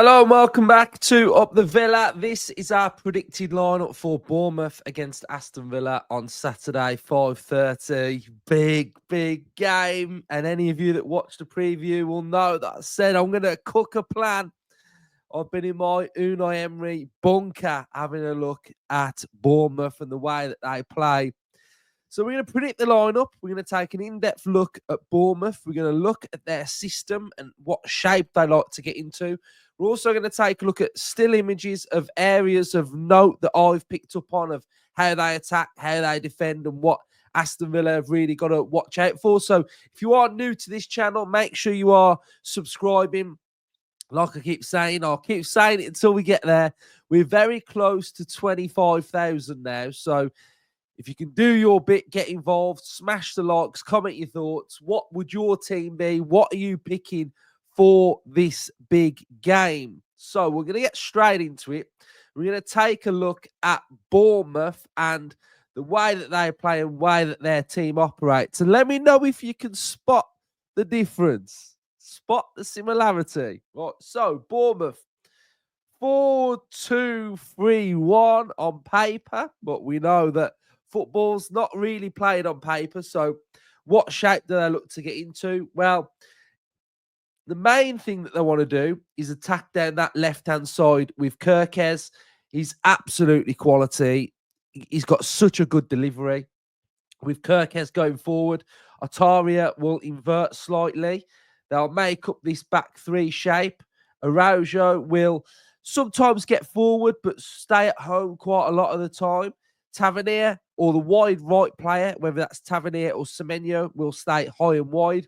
Hello and welcome back to Up the Villa. This is our predicted lineup for Bournemouth against Aston Villa on Saturday, 5:30. Big game. And any of you that watched the preview will know that I said I'm going to cook a plan. I've been in my Unai Emery bunker having a look at Bournemouth and the way that they play. So we're going to predict the lineup. We're going to take an in-depth look at Bournemouth. We're going to look at their system and what shape they like to get into. We're also going to take a look at still images of areas of note that I've picked up on of how they attack, how they defend, and what Aston Villa have really got to watch out for. So if you are new to this channel, make sure you are subscribing. Like I keep saying, I'll keep saying it until we get there. We're very close to 25,000 now. So if you can do your bit, get involved, smash the likes, comment your thoughts. What would your team be? What are you picking for this big game? So we're going to get straight into it. We're going to take a look at Bournemouth and the way that they play and way that their team operates. And let me know if you can spot the difference, spot the similarity. Right, so Bournemouth, 4-2-3-1 on paper, but we know that football's not really played on paper. So what shape do they look to get into? Well, the main thing that they want to do is attack down that left-hand side with Kirkes. He's absolutely quality. He's got such a good delivery. With Kirkes going forward, Otaria will invert slightly. They'll make up this back three shape. Iraola will sometimes get forward, but stay at home quite a lot of the time. Tavernier or the wide right player, whether that's Tavernier or Semenyo, will stay high and wide.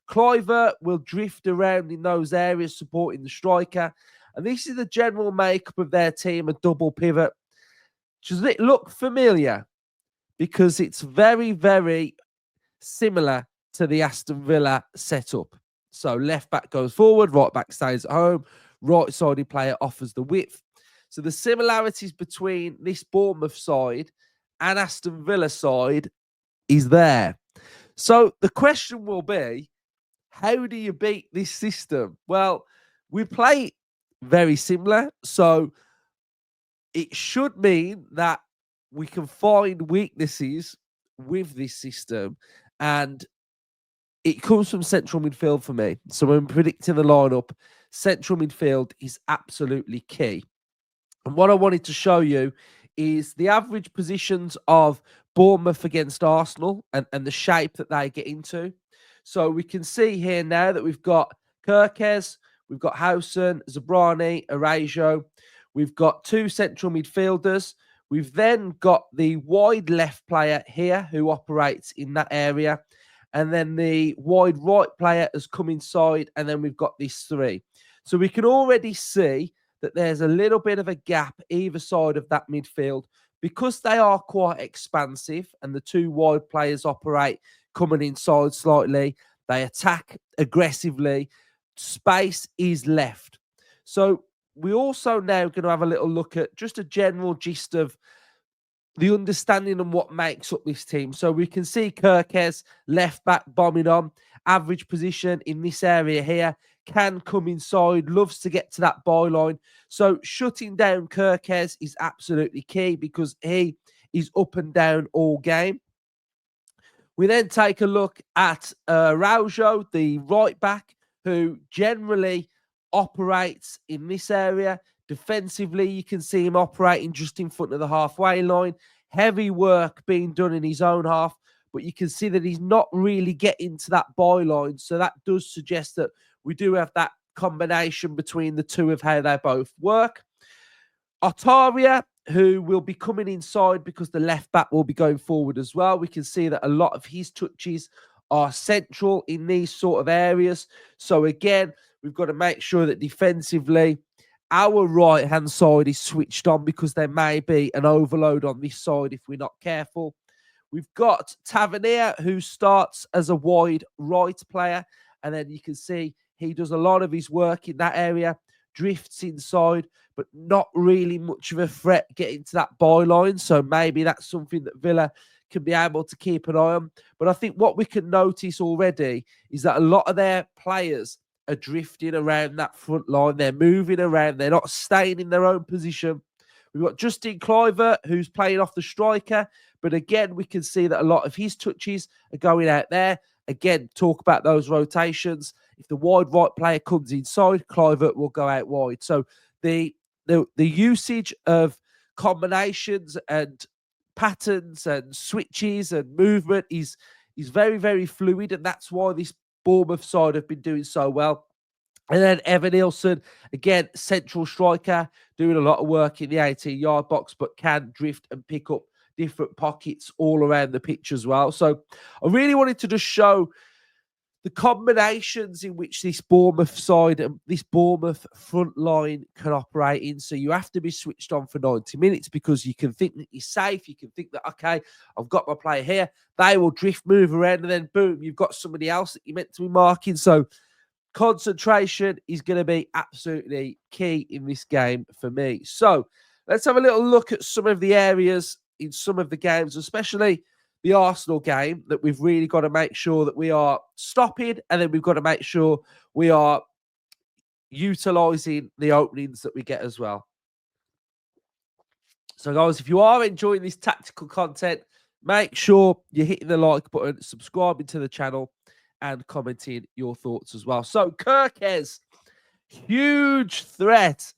Kluivert will drift around in those areas, supporting the striker. And this is the general makeup of their team, a double pivot. Does it look familiar? Because it's very similar to the Aston Villa setup. So left back goes forward, right back stays at home, right-sided player offers the width. So the similarities between this Bournemouth side and Aston Villa side is there. So the question will be, how do you beat this system? Well, we play very similar. So it should mean that we can find weaknesses with this system. And it comes from central midfield for me. So when predicting the lineup, central midfield is absolutely key. And what I wanted to show you is the average positions of Bournemouth against Arsenal and the shape that they get into. So we can see here now that we've got Kirkes, we've got Howson, Zabrani, Iraola. We've got two central midfielders. We've then got the wide left player here who operates in that area. And then the wide right player has come inside. And then we've got these three. So we can already see that there's a little bit of a gap either side of that midfield because they are quite expansive and the two wide players operate coming inside slightly. They attack aggressively. Space is left. So we also now going to have a little look at just a general gist of the understanding of what makes up this team. So we can see Kirkes left back bombing on. Average position in this area here. Can come inside, loves to get to that byline. So shutting down Kirkes is absolutely key because he is up and down all game. We then take a look at Iraola, the right back, who generally operates in this area. Defensively, you can see him operating just in front of the halfway line. Heavy work being done in his own half, but you can see that he's not really getting to that byline. So that does suggest that we do have that combination between the two of how they both work. Otaria, who will be coming inside because the left back will be going forward as well. We can see that a lot of his touches are central in these sort of areas. So again, we've got to make sure that defensively, our right-hand side is switched on because there may be an overload on this side if we're not careful. We've got Tavernier, who starts as a wide right player. And then you can see he does a lot of his work in that area, drifts inside, but not really much of a threat getting to that byline. So maybe that's something that Villa can be able to keep an eye on. But I think what we can notice already is that a lot of their players are drifting around that front line. They're moving around. They're not staying in their own position. We've got Justin Kluivert, who's playing off the striker. But again, we can see that a lot of his touches are going out there. Again, talk about those rotations. If the wide right player comes inside, Kluivert will go out wide. So the usage of combinations and patterns and switches and movement is very, very fluid. And that's why this Bournemouth side have been doing so well. And then Evan Nielsen, again, central striker, doing a lot of work in the 18-yard box, but can drift and pick up different pockets all around the pitch as well. So I really wanted to just show the combinations in which this Bournemouth side and this Bournemouth front line can operate in. So you have to be switched on for 90 minutes because you can think that you're safe. You can think that, okay, I've got my player here. They will drift, move around, and then boom, you've got somebody else that you're meant to be marking. So concentration is going to be absolutely key in this game for me. So let's have a little look at some of the areas in some of the games, especially the Arsenal game, that we've really got to make sure that we are stopping, and then we've got to make sure we are utilising the openings that we get as well. So guys, if you are enjoying this tactical content, make sure you're hitting the like button, subscribing to the channel, and commenting your thoughts as well. So Kirkes, huge threat,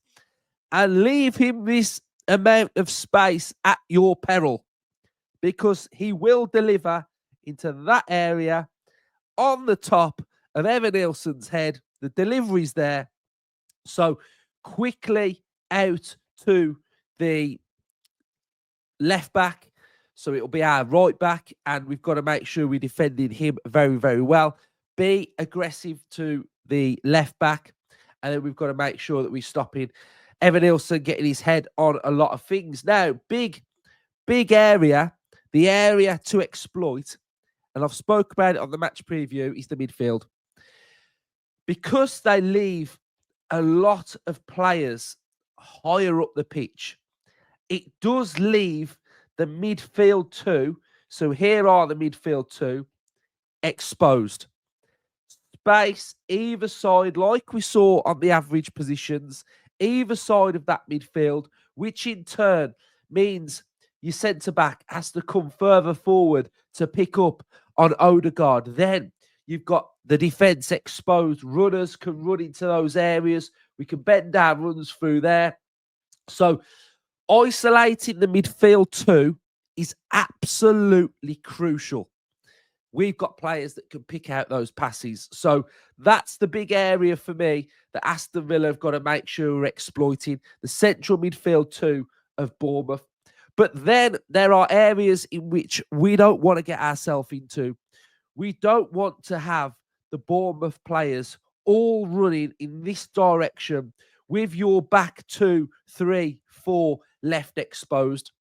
and leave him this amount of space at your peril, because he will deliver into that area on the top of Evan Nielsen's head. The delivery's there. So quickly out to the left back. So it'll be our right back, and we've got to make sure we're defending him very, very well. Be aggressive to the left back, and then we've got to make sure that we're stopping Evan Nielsen getting his head on a lot of things. Now, big area, the area to exploit, and I've spoke about it on the match preview, is the midfield. Because they leave a lot of players higher up the pitch, it does leave the midfield two. So here are the midfield two exposed. Space either side, like we saw on the average positions, either side of that midfield, which in turn means your centre-back has to come further forward to pick up on Odegaard. Then you've got the defence exposed. Runners can run into those areas. We can bend down runs through there. So isolating the midfield two is absolutely crucial. We've got players that can pick out those passes. So that's the big area for me that Aston Villa have got to make sure we're exploiting, the central midfield two of Bournemouth. But then there are areas in which we don't want to get ourselves into. We don't want to have the Bournemouth players all running in this direction with your back 2, 3, 4 left exposed.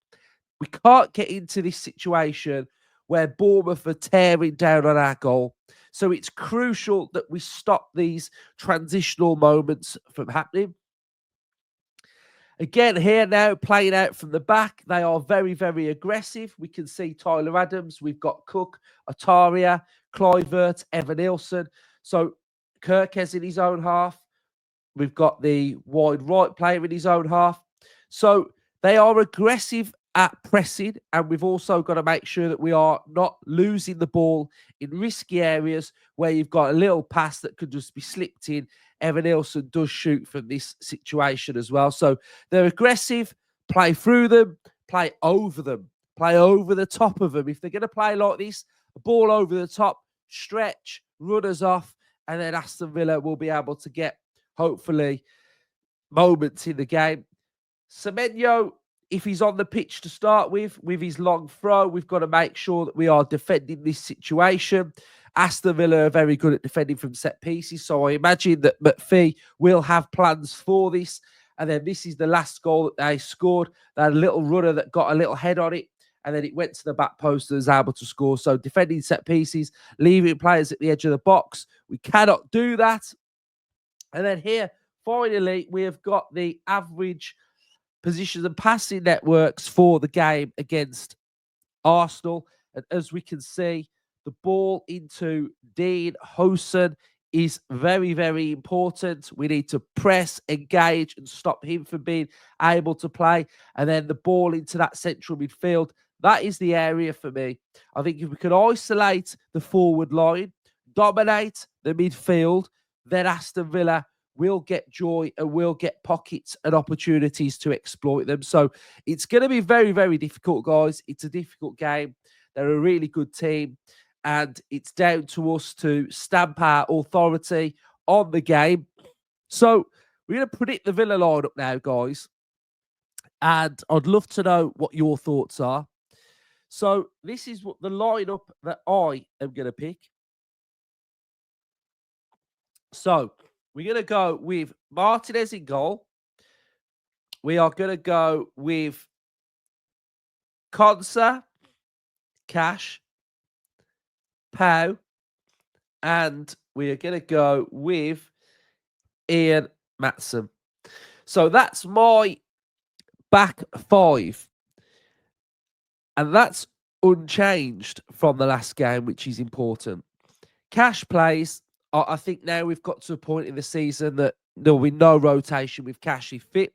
We can't get into this situation where Bournemouth are tearing down on our goal. So it's crucial that we stop these transitional moments from happening. Again, here now, playing out from the back. They are very, very aggressive. We can see Tyler Adams. We've got Cook, Otaria, Kluivert, Evan Nielsen. So Kirkes in his own half. We've got the wide right player in his own half. So they are aggressive at pressing, and we've also got to make sure that we are not losing the ball in risky areas where you've got a little pass that could just be slipped in. Evan Nielsen does shoot from this situation as well. So they're aggressive, play through them, play over them, play over the top of them. If they're going to play like this, a ball over the top, stretch, runners off, and then Aston Villa will be able to get, hopefully, moments in the game. Semenyo, if he's on the pitch to start with his long throw, we've got to make sure that we are defending this situation. Aston Villa are very good at defending from set pieces, so I imagine that McPhee will have plans for this. And then this is the last goal that they scored. They had a little runner that got a little head on it, and then it went to the back post and was able to score. So defending set pieces, leaving players at the edge of the box. We cannot do that. And then here, finally, we have got the average positions and passing networks for the game against Arsenal. And as we can see, the ball into Dean Hosen is very, very important. We need to press, engage, and stop him from being able to play. And then the ball into that central midfield. That is the area for me. I think if we can isolate the forward line, dominate the midfield, then Aston Villa will get joy and will get pockets and opportunities to exploit them. So it's going to be very, very difficult, guys. It's a difficult game. They're a really good team. And it's down to us to stamp our authority on the game. So we're going to predict the Villa lineup now, guys. And I'd love to know what your thoughts are. So this is what the lineup that I am going to pick. So we're going to go with Martinez in goal. We are going to go with Konsa, Cash, Pau, and we are going to go with Ian Matson. So that's my back five. And that's unchanged from the last game, which is important. Cash plays. I think now we've got to a point in the season that there will be no rotation with Cash if fit.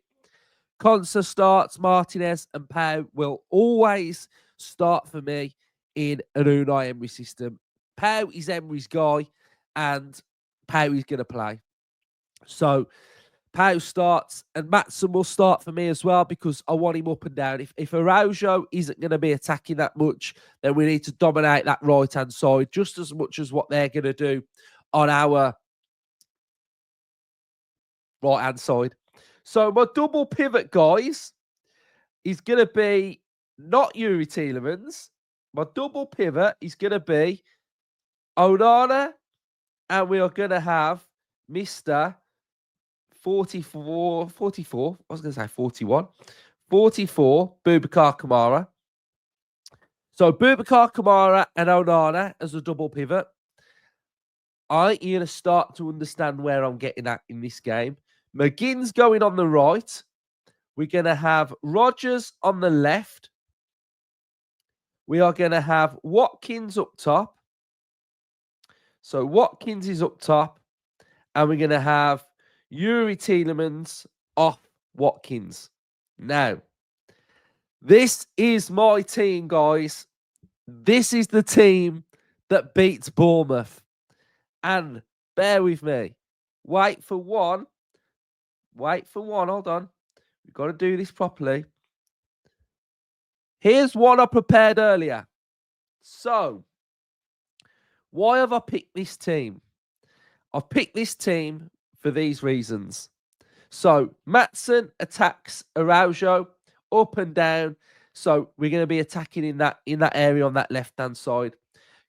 Konsa starts, Martinez and Pau will always start for me in an Unai Emery system. Pau is Emery's guy, and Pau is going to play. So Pau starts, and Matson will start for me as well because I want him up and down. If Araujo isn't going to be attacking that much, then we need to dominate that right-hand side just as much as what they're going to do on our right-hand side. So my double pivot, guys, is going to be not Yuri Tielemans. My double pivot is going to be Onana, and we are going to have Mr. 44, I was going to say 41. 44, Boubacar Kamara. So Boubacar Kamara and Onana as a double pivot. I going to start to understand where I'm getting at in this game. McGinn's going on the right. We're going to have Rodgers on the left. We are going to have Watkins up top. So Watkins is up top. And we're going to have Yuri Tielemans off Watkins. Now, this is my team, guys. This is the team that beats Bournemouth. And bear with me. Wait for one. Hold on. We've got to do this properly. Here's one I prepared earlier. So, why have I picked this team? I've picked this team for these reasons. So, Matson attacks Araujo up and down. So, we're going to be attacking in that area on that left-hand side.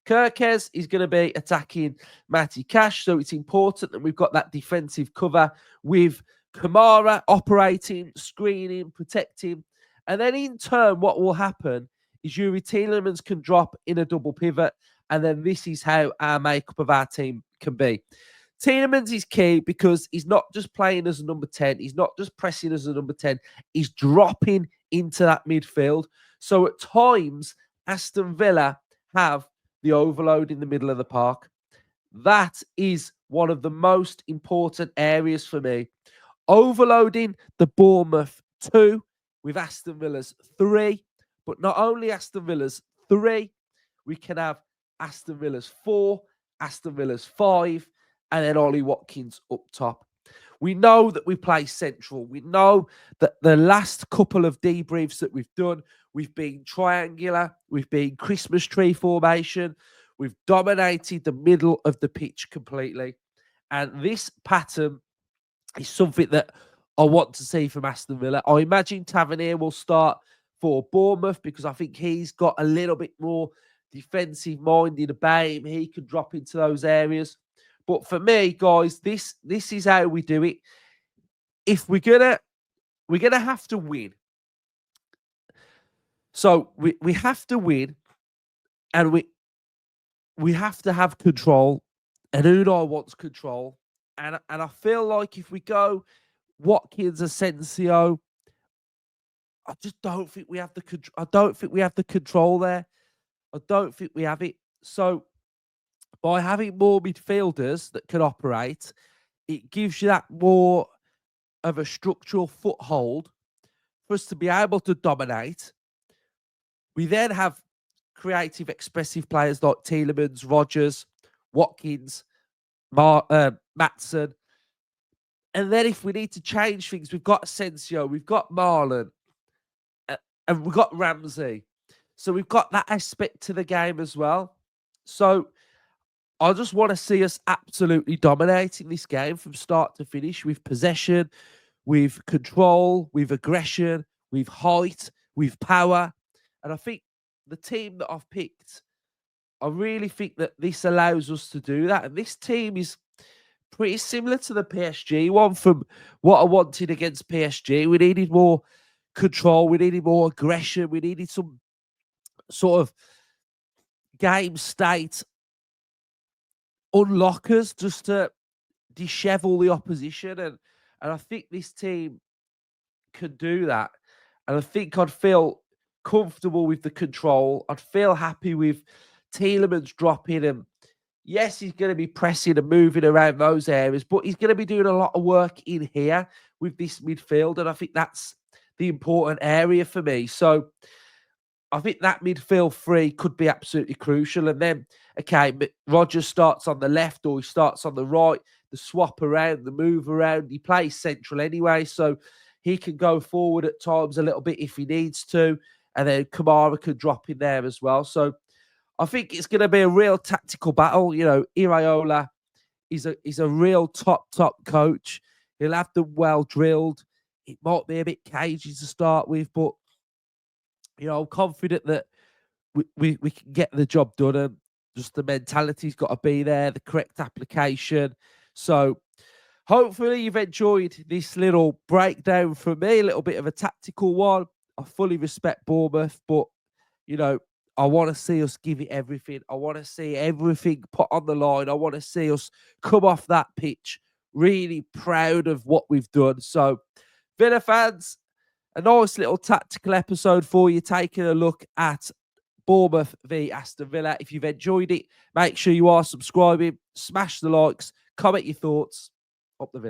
Kirkes is going to be attacking Matty Cash. So, it's important that we've got that defensive cover with Kamara operating, screening, protecting. And then in turn, what will happen is Yuri Tielemans can drop in a double pivot. And then this is how our makeup of our team can be. Tielemans is key because he's not just playing as a number 10. He's not just pressing as a number 10. He's dropping into that midfield. So at times, Aston Villa have the overload in the middle of the park. That is one of the most important areas for me. Overloading the Bournemouth 2 with Aston Villa's 3. But not only Aston Villa's 3, we can have Aston Villa's 4, Aston Villa's 5, and then Ollie Watkins up top. We know that we play central. We know that the last couple of debriefs that we've done, we've been triangular, we've been Christmas tree formation, we've dominated the middle of the pitch completely. And this pattern is something that I want to see from Aston Villa. I imagine Tavernier will start for Bournemouth because I think he's got a little bit more defensive minded about him. He can drop into those areas. But for me, guys, this is how we do it. If we're gonna have to win. So we have to win, and we have to have control. And Unai wants control. And I feel like if we go Watkins, Asensio, I just don't think we have the control. I don't think we have the control there. I don't think we have it. So By having more midfielders that can operate, it gives you that more of a structural foothold for us to be able to dominate. We then have creative, expressive players like Tielemans, Rodgers, Watkins, Matson. And then if we need to change things, we've got Asensio, we've got Marlon, and we've got Ramsey. So we've got that aspect to the game as well. So I just want to see us absolutely dominating this game from start to finish with possession, with control, with aggression, with height, with power. And I think the team that I've picked, I really think that this allows us to do that. And this team is pretty similar to the PSG one from what I wanted against PSG. We needed more control, we needed more aggression, we needed some sort of game state unlockers just to dishevel the opposition. And I think this team can do that. And I think I'd feel comfortable with the control. I'd feel happy with Tielemans dropping him. Yes, he's going to be pressing and moving around those areas, but he's going to be doing a lot of work in here with this midfield. And I think that's the important area for me. So I think that midfield three could be absolutely crucial. And then, okay, Rodgers starts on the left or he starts on the right, the swap around, the move around. He plays central anyway, so he can go forward at times a little bit if he needs to. And then Kamara can drop in there as well. So I think it's going to be a real tactical battle. You know, Iraola is a real top coach. He'll have them well drilled. It might be a bit cagey to start with, but you know, I'm confident that we can get the job done, and just the mentality's got to be there, the correct application. So hopefully you've enjoyed this little breakdown from me, a little bit of a tactical one. I fully respect Bournemouth, but you know, I want to see us give it everything. I want to see everything put on the line. I want to see us come off that pitch really proud of what we've done. So, Villa fans, a nice little tactical episode for you, taking a look at Bournemouth v Aston Villa. If you've enjoyed it, make sure you are subscribing, smash the likes, comment your thoughts. Up the Villa.